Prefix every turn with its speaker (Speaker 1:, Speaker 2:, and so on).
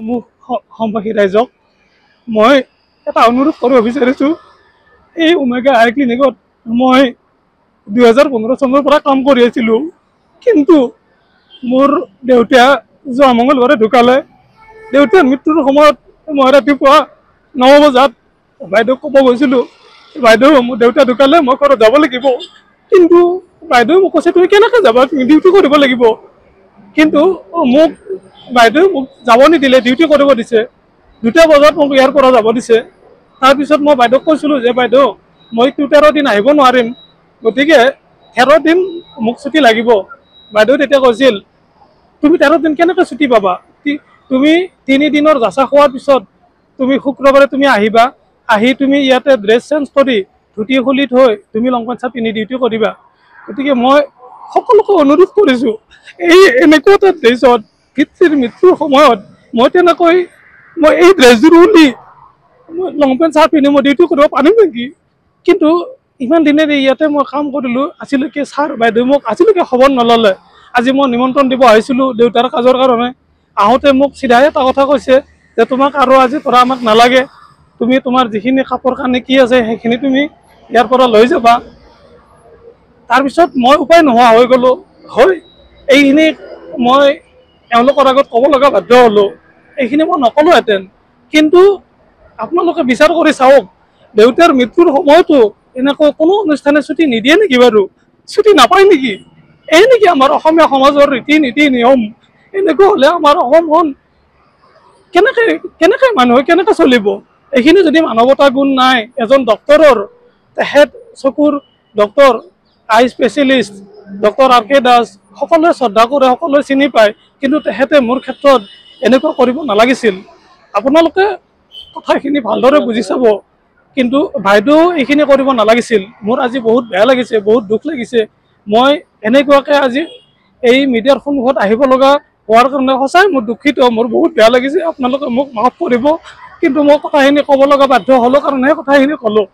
Speaker 1: মোক সম্ভাষী ৰাইজক মই এটা অনুৰোধ কৰিব বিচাৰিছোঁ। এই ওমেগা আই ক্লিনিকত মই 2015 চনৰ পৰা কাম কৰি আছিলোঁ, কিন্তু মোৰ দেউতা যোৱা মঙলবাৰে ঢুকালে। দেউতাৰ মৃত্যুৰ সময়ত মই ৰাতিপুৱা 9 বজাত বাইদেউক ক'ব গৈছিলোঁ, বাইদেউ মোৰ দেউতা ঢুকালে, মই ঘৰত যাব লাগিব। কিন্তু বাইদেউ মোক কৈছে তুমি কেনেকৈ যাবা, তুমি ডিউটি কৰিব লাগিব। কিন্তু বাইদেউ মোক যাব নিদিলে, ডিউটি কৰিব দিছে। 2টা বজাত মোক ইয়াৰ পৰা যাব দিছে। তাৰপিছত মই বাইদেউক কৈছিলোঁ যে বাইদেউ মই 13 দিন আহিব নোৱাৰিম, গতিকে 13 দিন মোক ছুটি লাগিব। বাইদেউ তেতিয়া কৈছিল তুমি 13 দিন কেনেকৈ ছুটি পাবা, তুমি 3 দিনৰ জাচা খোৱাৰ পিছত তুমি শুক্ৰবাৰে তুমি আহিবা, আহি তুমি ইয়াতে ড্ৰেছ চেঞ্জ কৰি ধুতি খুলি থৈ তুমি লং পেণ্ট চাৰ্ট পিন্ধি ডিউটি কৰিবা। গতিকে মই সকলোকে অনুৰোধ কৰিছোঁ, এই এনেকুৱা এটা ড্ৰেছত পিতৃৰ মৃত্যুৰ সময়ত মই এই ড্ৰেছযোৰ খুলি মই লং পেণ্ট চাৰ্ট পিন্ধি মই ডিউটি কৰিব পাৰিম নেকি? কিন্তু ইমান দিনেৰে ইয়াতে মই কাম কৰিলোঁ, আজিলৈকে ছাৰ বাইদেউ মোক আজিলৈকে খবৰ নল'লে। আজি মই নিমন্ত্ৰণ দিব আহিছিলোঁ দেউতাৰ কাজৰ কাৰণে। আহোঁতে মোক চিধাই এটা কথা কৈছে যে তোমাক আৰু আজি পৰা আমাক নালাগে, তুমি তোমাৰ যিখিনি কাপোৰ কানি কি আছে সেইখিনি তুমি ইয়াৰ পৰা লৈ যাবা। তাৰপিছত মই উপায় নোহোৱা হৈ গ'লোঁ। হয়, এইখিনি মই এওঁলোকৰ আগত ক'ব লগা বাধ্য হ'লোঁ। এইখিনি মই নক'লোহেঁতেন, কিন্তু আপোনালোকে বিচাৰ কৰি চাওক, দেউতাৰ মৃত্যুৰ সময়তো এনেকৈ কোনো অনুষ্ঠানে ছুটি নিদিয়ে নেকি বাৰু? ছুটি নাপায় নেকি? এই নেকি আমাৰ অসমীয়া সমাজৰ ৰীতি নীতি নিয়ম? এনেকুৱা হ'লে আমাৰ অসমখন কেনেকৈ মানুহে কেনেকৈ চলিব? এইখিনি যদি মানৱতা গুণ নাই এজন ডক্তৰৰ, তেখেত চকুৰ ডক্তৰ, আই স্পেচিয়েলিষ্ট ডক্তৰ আৰ কে দাস, সকলোৱে শ্ৰদ্ধা কৰে, সকলোৱে চিনি পায়, কিন্তু তেখেতে মোৰ ক্ষেত্ৰত এনেকুৱা কৰিব নালাগিছিল। আপোনালোকে কথাখিনি ভালদৰে বুজি চাব, কিন্তু বাইদেউ এইখিনি কৰিব নালাগিছিল। মোৰ আজি বহুত বেয়া লাগিছে, বহুত দুখ লাগিছে। মই এনেকুৱাকৈ আজি এই মিডিয়াৰ সন্মুখত আহিব লগা হোৱাৰ কাৰণে সঁচাই মোৰ দুখিত, মোৰ বহুত বেয়া লাগিছে। আপোনালোকে মোক মাফ কৰিব, কিন্তু মই কথাখিনি ক'ব লগা বাধ্য হ'লোঁ কাৰণেহে কথাখিনি ক'লোঁ।